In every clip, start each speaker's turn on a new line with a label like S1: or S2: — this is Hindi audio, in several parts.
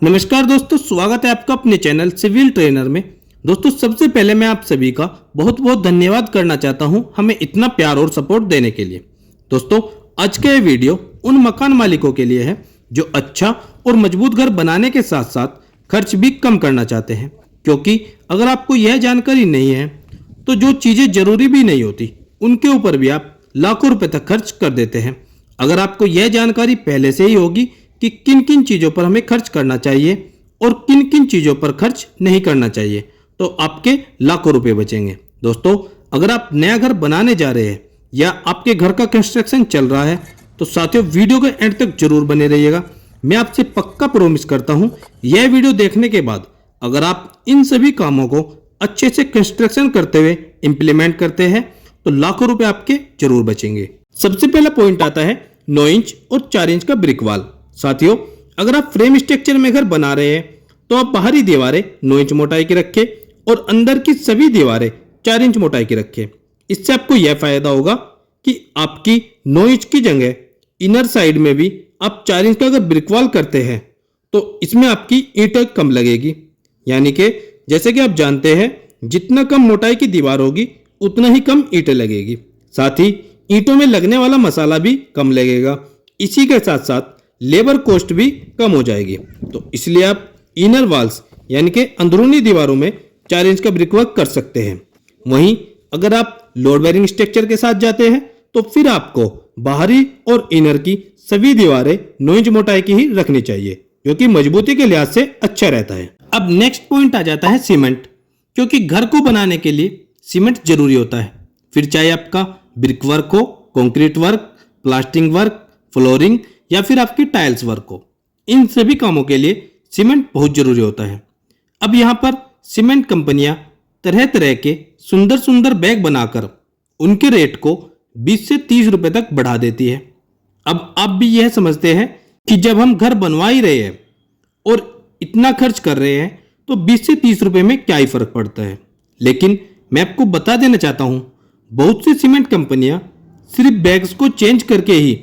S1: नमस्कार दोस्तों, स्वागत है आपका अपने चैनल सिविल ट्रेनर में। दोस्तों, सबसे पहले मैं आप सभी का बहुत बहुत धन्यवाद करना चाहता हूं हमें इतना प्यार और सपोर्ट देने के लिए। दोस्तों, आज का ये वीडियो उन मकान मालिकों के लिए है जो अच्छा और मजबूत घर बनाने के साथ साथ खर्च भी कम करना चाहते हैं। क्योंकि अगर आपको यह जानकारी नहीं है तो जो चीज़ें जरूरी भी नहीं होती उनके ऊपर भी आप लाखों रुपए तक खर्च कर देते हैं। अगर आपको यह जानकारी पहले से ही होगी कि किन किन चीज़ों पर हमें खर्च करना चाहिए और किन किन चीज़ों पर खर्च नहीं करना चाहिए, तो आपके लाखों रुपए बचेंगे। दोस्तों, अगर आप नया घर बनाने जा रहे हैं या आपके घर का कंस्ट्रक्शन चल रहा है तो साथियों वीडियो के एंड तक जरूर बने रहिएगा। मैं आपसे पक्का प्रॉमिस करता हूं, यह वीडियो देखने के बाद अगर आप इन सभी कामों को अच्छे से कंस्ट्रक्शन करते हुए इम्प्लीमेंट करते हैं तो लाखों रुपए आपके जरूर बचेंगे। सबसे पहला पॉइंट आता है 9 इंच और 4 इंच का ब्रिक वॉल। साथियों, अगर आप फ्रेम स्ट्रक्चर में घर बना रहे हैं तो आप बाहरी दीवारें 9 इंच मोटाई की रखें और अंदर की सभी दीवारें 4 इंच मोटाई की रखें। इससे आपको यह फायदा होगा कि आपकी 9 इंच की जगह इनर साइड में भी आप 4 इंच का अगर ब्रिक वॉल करते हैं तो इसमें आपकी ईंटें कम लगेगी। यानी कि जैसे कि आप जानते हैं, जितना कम मोटाई की दीवार होगी उतना ही कम ईंटें लगेगी। साथ ही ईंटों में लगने वाला मसाला भी कम लगेगा। इसी के साथ साथ लेबर कॉस्ट भी कम हो जाएगी। तो इसलिए आप इनर वॉल्स यानी कि अंदरूनी दीवारों में 4 इंच का ब्रिक वर्क कर सकते हैं। वहीं अगर आप लोड बेयरिंग स्ट्रक्चर के साथ जाते हैं तो फिर आपको बाहरी और इनर की सभी दीवारें 9 इंच मोटाई की ही रखनी चाहिए, जो कि मजबूती के लिहाज से अच्छा रहता है। अब नेक्स्ट पॉइंट आ जाता है सीमेंट, क्योंकि घर को बनाने के लिए सीमेंट जरूरी होता है। फिर चाहे आपका ब्रिक वर्क हो, concrete work, plastering work, flooring या फिर आपकी टाइल्स वर्क हो, इन सभी कामों के लिए सीमेंट बहुत जरूरी होता है। अब यहाँ पर सीमेंट कंपनियां तरह तरह के सुंदर सुंदर बैग बनाकर उनके रेट को 20 से 30 रुपए तक बढ़ा देती है। अब आप भी यह समझते हैं कि जब हम घर बनवा ही रहे हैं और इतना खर्च कर रहे हैं तो 20 से 30 रुपए में क्या ही फर्क पड़ता है। लेकिन मैं आपको बता देना चाहता हूं, बहुत सी सीमेंट कंपनियां सिर्फ बैग्स को चेंज करके ही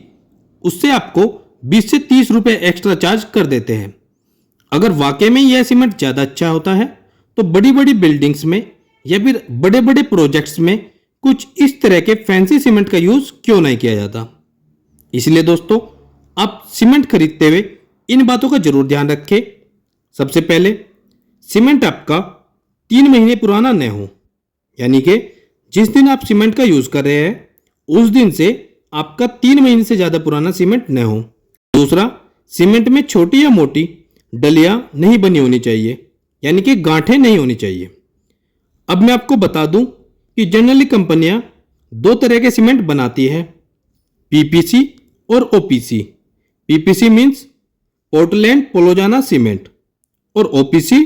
S1: उससे आपको 20 से 30 रुपए एक्स्ट्रा चार्ज कर देते हैं। अगर वाकई में यह सीमेंट ज़्यादा अच्छा होता है तो बड़ी बड़ी बिल्डिंग्स में या फिर बड़े बड़े प्रोजेक्ट्स में कुछ इस तरह के फैंसी सीमेंट का यूज़ क्यों नहीं किया जाता। इसलिए दोस्तों, आप सीमेंट खरीदते हुए इन बातों का जरूर ध्यान रखें। सबसे पहले, सीमेंट आपका 3 महीने पुराना न हो, यानी कि जिस दिन आप सीमेंट का यूज़ कर रहे हैं उस दिन से आपका 3 महीने से ज़्यादा पुराना सीमेंट न हो। दूसरा, सीमेंट में छोटी या मोटी डलियां नहीं बनी होनी चाहिए, यानी कि गांठें नहीं होनी चाहिए। अब मैं आपको बता दूं कि जनरली कंपनियां 2 तरह के सीमेंट बनाती हैं, पीपीसी और OPC. PPC means Portland pozzolana cement और ओपीसी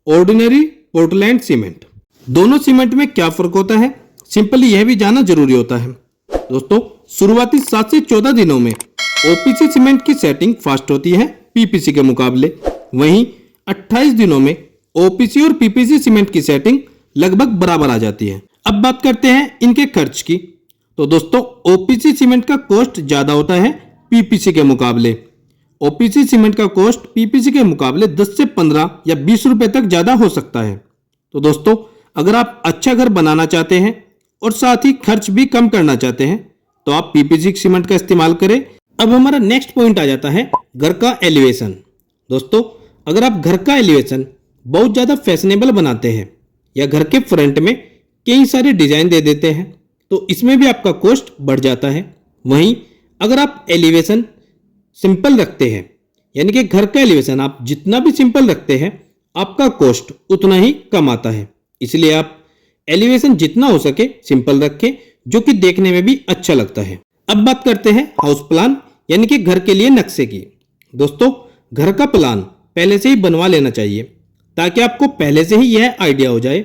S1: ऑर्डिनरी पोर्टलैंड सीमेंट। दोनों सीमेंट में क्या फ़र्क होता है, सिंपली यह भी जानना जरूरी होता है। दोस्तों, शुरुआती 7 से 14 दिनों में ओपीसी सीमेंट की सेटिंग फास्ट होती है पीपीसी के मुकाबले। वहीं 28 दिनों में ओपीसी और पीपीसी सीमेंट की सेटिंग लगभग बराबर आ जाती है। अब बात करते हैं इनके खर्च की। तो दोस्तों, ओपीसी सीमेंट का कॉस्ट ज़्यादा होता है पीपीसी के मुकाबले। ओपीसी सीमेंट का कॉस्ट पीपीसी के मुकाबले 10 से 15 या 20 रुपए तक ज़्यादा हो सकता है। तो दोस्तों, अगर आप अच्छा घर बनाना चाहते हैं और साथ ही खर्च भी कम करना चाहते हैं तो आप पीपीसी सीमेंट का इस्तेमाल करें। अब हमारा नेक्स्ट पॉइंट आ जाता है घर का एलिवेशन। दोस्तों, अगर आप घर का एलिवेशन बहुत ज़्यादा फैशनेबल बनाते हैं या घर के फ्रंट में कई सारे डिजाइन दे देते हैं तो इसमें भी आपका कॉस्ट बढ़ जाता है। वहीं अगर आप एलिवेशन सिंपल रखते हैं, यानी कि घर का एलिवेशन आप जितना भी सिंपल रखते हैं आपका कॉस्ट उतना ही कम आता है। इसलिए आप एलिवेशन जितना हो सके सिंपल रखें, जो कि देखने में भी अच्छा लगता है। अब बात करते हैं हाउस प्लान यानी कि घर के लिए नक्शे की। दोस्तों, घर का प्लान पहले से ही बनवा लेना चाहिए ताकि आपको पहले से ही यह आइडिया हो जाए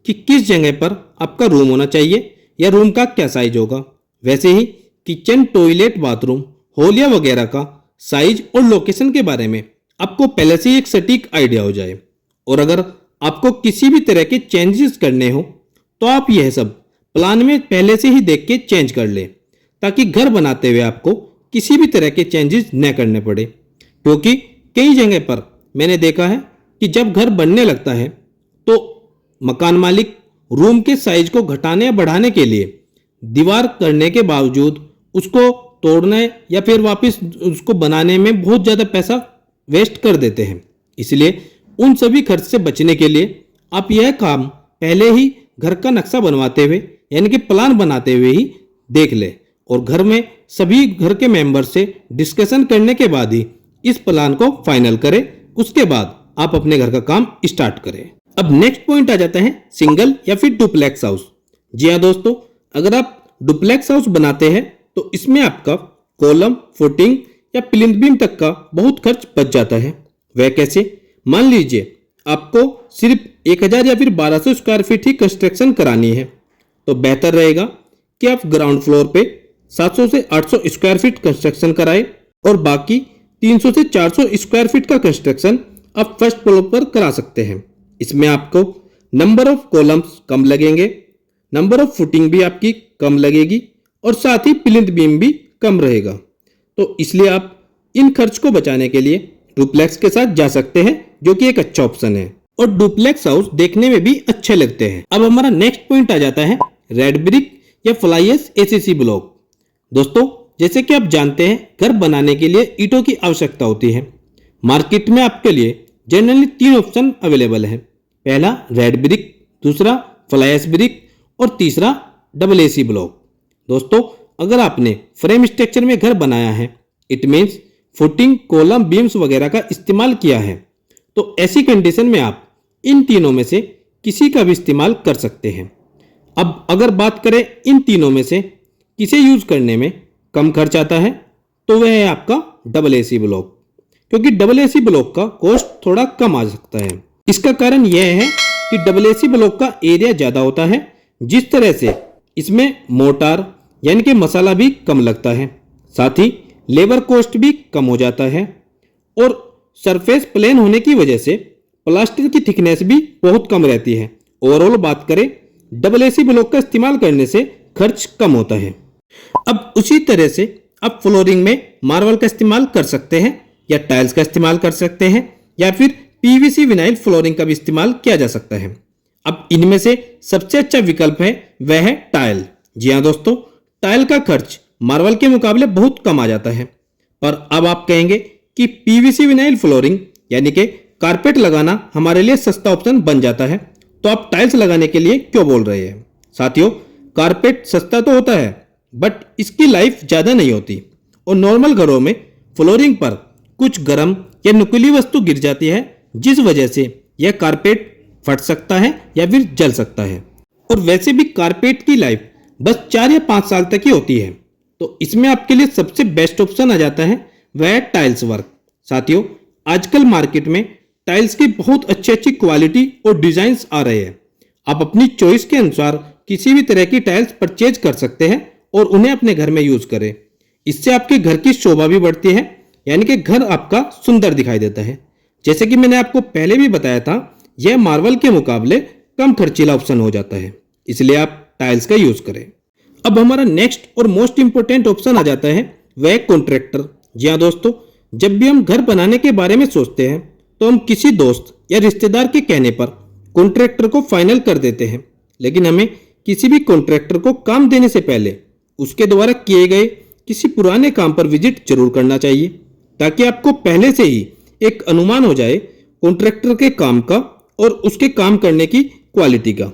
S1: कि किस जगह पर आपका रूम होना चाहिए या रूम का क्या साइज होगा। वैसे ही किचन, टॉयलेट, बाथरूम, हॉल या वगैरह का साइज और लोकेशन के बारे में आपको पहले से ही एक सटीक आइडिया हो जाए। और अगर आपको किसी भी तरह के चेंजेस करने हो तो आप यह सब प्लान में पहले से ही देख के चेंज कर लें, ताकि घर बनाते हुए आपको किसी भी तरह के चेंजेस न करने पड़े। क्योंकि कई जगह पर मैंने देखा है कि जब घर बनने लगता है तो मकान मालिक रूम के साइज को घटाने या बढ़ाने के लिए दीवार करने के बावजूद उसको तोड़ने या फिर वापस उसको बनाने में बहुत ज़्यादा पैसा वेस्ट कर देते हैं। इसलिए उन सभी खर्च से बचने के लिए आप यह काम पहले ही घर का नक्शा बनवाते हुए यानी कि प्लान बनाते हुए ही देख ले और घर में सभी घर के मेंबर से डिस्कशन करने के बाद ही इस प्लान को फाइनल करें। उसके बाद आप अपने घर का काम स्टार्ट करें। अब नेक्स्ट पॉइंट आ जाता है सिंगल या फिर डुप्लेक्स हाउस। जी हाँ दोस्तों, अगर आप डुप्लेक्स हाउस बनाते हैं तो इसमें आपका कॉलम, फुटिंग या प्लिंथ बीम तक का बहुत खर्च बच जाता है। वह कैसे? मान लीजिए आपको सिर्फ 1000 या फिर 1200 स्क्वायर फीट ही कंस्ट्रक्शन करानी है, तो बेहतर रहेगा कि आप ग्राउंड फ्लोर पे 700 से 800 स्क्वायर फीट कंस्ट्रक्शन कराएं और बाकी 300 से 400 स्क्वायर फीट का कंस्ट्रक्शन आप फर्स्ट फ्लोर पर करा सकते हैं। इसमें आपको नंबर ऑफ कॉलम्स कम लगेंगे, नंबर ऑफ फुटिंग भी आपकी कम लगेगी और साथ ही प्लिंथ बीम भी कम रहेगा। तो इसलिए आप इन खर्च को बचाने के लिए डुप्लेक्स के साथ जा सकते हैं, जो कि एक अच्छा ऑप्शन है और डुप्लेक्स हाउस देखने में भी अच्छे लगते हैं। अब हमारा नेक्स्ट पॉइंट आ जाता है रेड ब्रिक या फ्लाई ऐश एसीसी ब्लॉक। दोस्तों, जैसे कि आप जानते हैं घर बनाने के लिए ईंटों की आवश्यकता होती है। मार्केट में आपके लिए जनरली 3 ऑप्शन अवेलेबल है। पहला रेड ब्रिक, दूसरा फ्लाई ऐश ब्रिक और तीसरा डबल एसी ब्लॉक। दोस्तों, अगर आपने फ्रेम स्ट्रक्चर में घर बनाया है, it means footing, column, beams वगैरह का इस्तेमाल किया है, तो ऐसी कंडीशन में आप इन तीनों में से किसी का भी इस्तेमाल कर सकते हैं। अब अगर बात करें इन तीनों में से किसे यूज करने में कम खर्च आता है, तो वह है आपका डबल एसी ब्लॉक, क्योंकि डबल एसी ब्लॉक का कॉस्ट थोड़ा कम आ सकता है। इसका कारण यह है कि डबल एसी ब्लॉक का एरिया ज्यादा होता है, जिस तरह से इसमें मोटार यानी कि मसाला भी कम लगता है, साथ ही लेबर कॉस्ट भी कम हो जाता है और सरफेस प्लेन होने की वजह से प्लास्टर की थिकनेस भी बहुत कम रहती है। ओवरऑल बात करें डबल एसी ब्लॉक का इस्तेमाल करने से खर्च कम होता है। अब उसी तरह से आप फ्लोरिंग में मार्बल का इस्तेमाल कर सकते हैं या टाइल्स का इस्तेमाल कर सकते हैं या फिर पीवीसी विनाइल फ्लोरिंग का भी इस्तेमाल किया जा सकता है। अब इनमें से सबसे अच्छा विकल्प है वह है टाइल। जी हाँ दोस्तों, टाइल का खर्च मार्बल के मुकाबले बहुत कम आ जाता है। पर अब आप कहेंगे कि पीवीसी विनाइल फ्लोरिंग यानी कि कारपेट लगाना हमारे लिए सस्ता ऑप्शन बन जाता है, तो आप टाइल्स लगाने के लिए क्यों बोल रहे हैं? साथियों, कारपेट सस्ता तो होता है बट इसकी लाइफ ज़्यादा नहीं होती और नॉर्मल घरों में फ्लोरिंग पर कुछ गर्म या नुकीली वस्तु गिर जाती है, जिस वजह से यह कारपेट फट सकता है या फिर जल सकता है। और वैसे भी कारपेट की लाइफ बस 4 या 5 साल तक ही होती है, तो इसमें आपके लिए सबसे बेस्ट ऑप्शन आ जाता है वह है टाइल्स वर्क। साथियों, आजकल मार्केट में टाइल्स की बहुत अच्छी अच्छी क्वालिटी और डिजाइन्स आ रहे हैं। आप अपनी चॉइस के अनुसार किसी भी तरह की टाइल्स परचेज कर सकते हैं और उन्हें अपने घर में यूज करें। इससे आपके घर की शोभा भी बढ़ती है, यानी कि घर आपका सुंदर दिखाई देता है। जैसे कि मैंने आपको पहले भी बताया था, यह मार्बल के मुकाबले कम खर्चीला ऑप्शन हो जाता है, इसलिए आप टाइल्स का यूज करें। अब हमारा नेक्स्ट और मोस्ट इंपोर्टेंट ऑप्शन आ जाता है वह कॉन्ट्रैक्टर। जी हाँ दोस्तों, जब भी हम घर बनाने के बारे में सोचते हैं तो हम किसी दोस्त या रिश्तेदार के कहने पर कॉन्ट्रैक्टर को फाइनल कर देते हैं, लेकिन हमें किसी भी कॉन्ट्रैक्टर को काम देने से पहले उसके द्वारा किए गए किसी पुराने काम पर विजिट जरूर करना चाहिए, ताकि आपको पहले से ही एक अनुमान हो जाए कॉन्ट्रैक्टर के काम का और उसके काम करने की क्वालिटी का।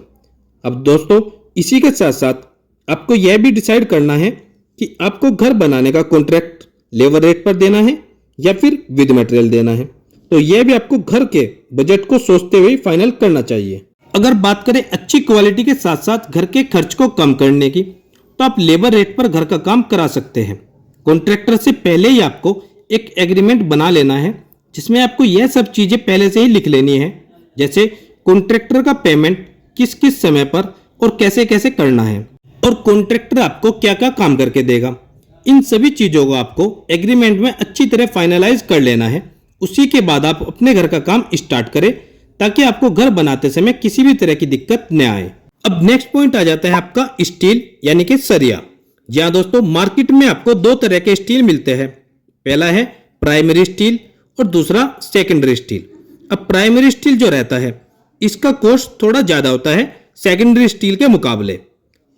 S1: अब दोस्तों, इसी के साथ साथ आपको यह भी डिसाइड करना है कि आपको घर बनाने का कॉन्ट्रैक्ट लेबर रेट पर देना है या फिर विद मटेरियल देना है, तो यह भी आपको घर के बजट को सोचते हुए फाइनल करना चाहिए। अगर बात करें अच्छी क्वालिटी के साथ साथ घर के खर्च को कम करने की, तो आप लेबर रेट पर घर का काम करा सकते हैं। कॉन्ट्रैक्टर से पहले ही आपको एक एग्रीमेंट बना लेना है, जिसमें आपको यह सब चीजें पहले से ही लिख लेनी है, जैसे कॉन्ट्रैक्टर का पेमेंट किस किस समय पर और कैसे कैसे करना है और कॉन्ट्रैक्टर आपको क्या क्या काम करके देगा। इन सभी चीजों को आपको एग्रीमेंट में अच्छी तरह फाइनलाइज कर लेना है। उसी के बाद आप अपने घर का काम स्टार्ट करें, ताकि आपको घर बनाते समय किसी भी तरह की दिक्कत न आए। अब नेक्स्ट पॉइंट आ जाता है आपका स्टील यानी कि सरिया। जी हाँ दोस्तों, मार्केट में आपको 2 तरह के स्टील मिलते हैं। पहला है प्राइमरी स्टील और दूसरा सेकेंडरी स्टील। अब प्राइमरी स्टील जो रहता है इसका कॉस्ट थोड़ा ज़्यादा होता है सेकेंडरी स्टील के मुकाबले।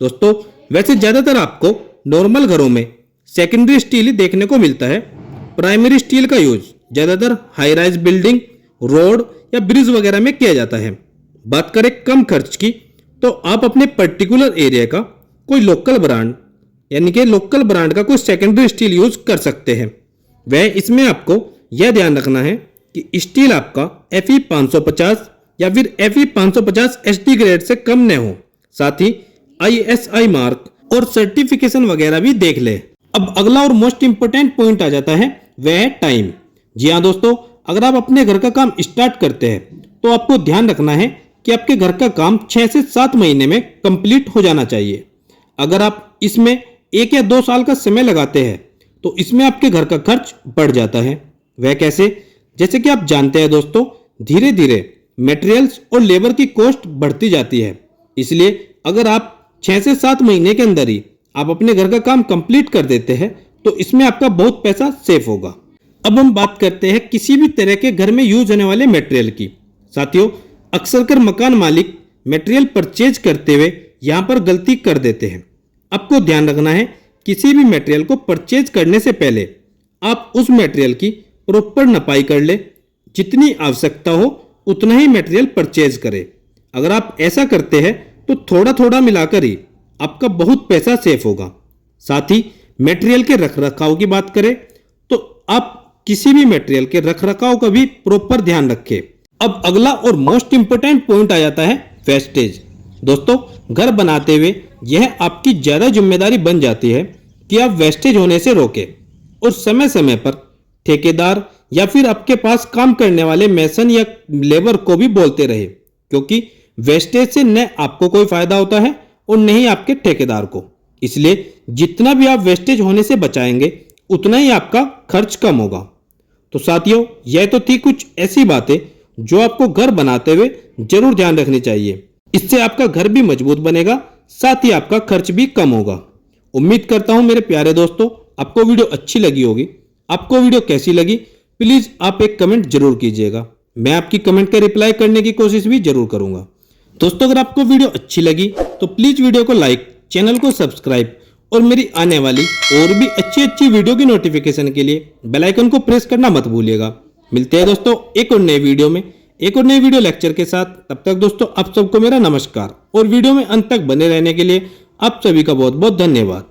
S1: दोस्तों वैसे ज़्यादातर आपको नॉर्मल घरों में सेकेंडरी स्टील ही देखने को मिलता है। प्राइमरी स्टील का यूज ज़्यादातर हाई राइज बिल्डिंग, रोड या ब्रिज वगैरह में किया जाता है। बात करें कम खर्च की, तो आप अपने पर्टिकुलर एरिया का कोई लोकल ब्रांड यानी कि लोकल ब्रांड का कोई सेकेंडरी स्टील यूज कर सकते हैं। वह इसमें आपको यह ध्यान रखना है कि स्टील आपका Fe 550 या फिर Fe 550 HD ग्रेड से कम न हो। साथ ही ISI मार्क और सर्टिफिकेशन वगैरह भी देख ले। अब अगला और मोस्ट इंपोर्टेंट पॉइंट आ जाता है, वह है टाइम। जी हाँ दोस्तों, अगर आप अपने घर का काम स्टार्ट करते हैं तो आपको ध्यान रखना है कि आपके घर का काम 6 से 7 महीने में कंप्लीट हो जाना चाहिए। अगर आप इसमें 1 या 2 साल का समय लगाते हैं तो इसमें आपके घर का खर्च बढ़ जाता है। वह कैसे? जैसे कि आप जानते हैं दोस्तों, धीरे धीरे मटेरियल्स और लेबर की कॉस्ट बढ़ती जाती है। इसलिए अगर आप 6 से 7 महीने के अंदर ही आप अपने घर का काम कंप्लीट कर देते हैं तो इसमें आपका बहुत पैसा सेफ होगा। अब हम बात करते हैं किसी भी तरह के घर में यूज होने वाले मटेरियल की। साथियों, अक्सर कर मकान मालिक मटेरियल परचेज करते हुए यहाँ पर गलती कर देते हैं। आपको ध्यान रखना है, किसी भी मटेरियल को परचेज करने से पहले आप उस मटेरियल की प्रॉपर नपाई कर ले। जितनी आवश्यकता हो उतना ही मटेरियल परचेज करें। अगर आप ऐसा करते हैं तो थोड़ा थोड़ा मिलाकर ही आपका बहुत पैसा सेफ होगा। साथ ही मटेरियल के रखरखाव की बात करें तो आप किसी भी मटेरियल के रखरखाव का भी प्रॉपर ध्यान रखें। अब अगला और मोस्ट इंपोर्टेंट पॉइंट आ जाता है वेस्टेज। दोस्तों, घर बनाते हुए यह आपकी ज्यादा जिम्मेदारी बन जाती है कि आप वेस्टेज होने से रोकें और समय समय पर ठेकेदार या फिर आपके पास काम करने वाले मेसन या लेबर को भी बोलते रहे, क्योंकि वेस्टेज से न आपको कोई फायदा होता है और न ही आपके ठेकेदार को। इसलिए जितना भी आप वेस्टेज होने से बचाएंगे उतना ही आपका खर्च कम होगा। तो साथियों, यह तो थी कुछ ऐसी बातें जो आपको घर बनाते हुए जरूर ध्यान रखनी चाहिए। इससे आपका घर भी मजबूत बनेगा, साथ ही आपका खर्च भी कम होगा। उम्मीद करता हूं मेरे प्यारे दोस्तों आपको वीडियो अच्छी लगी होगी। आपको वीडियो कैसी लगी प्लीज आप एक कमेंट जरूर कीजिएगा। मैं आपकी कमेंट का रिप्लाई करने की कोशिश भी जरूर करूंगा। दोस्तों, अगर आपको वीडियो अच्छी लगी तो प्लीज वीडियो को लाइक, चैनल को सब्सक्राइब और मेरी आने वाली और भी अच्छी वीडियो की नोटिफिकेशन के लिए बेल आइकन को प्रेस करना मत भूलिएगा। मिलते हैं दोस्तों एक और नए वीडियो में, एक और नए वीडियो लेक्चर के साथ। तब तक दोस्तों आप सबको मेरा नमस्कार और वीडियो में अंत तक बने रहने के लिए आप सभी का बहुत बहुत धन्यवाद।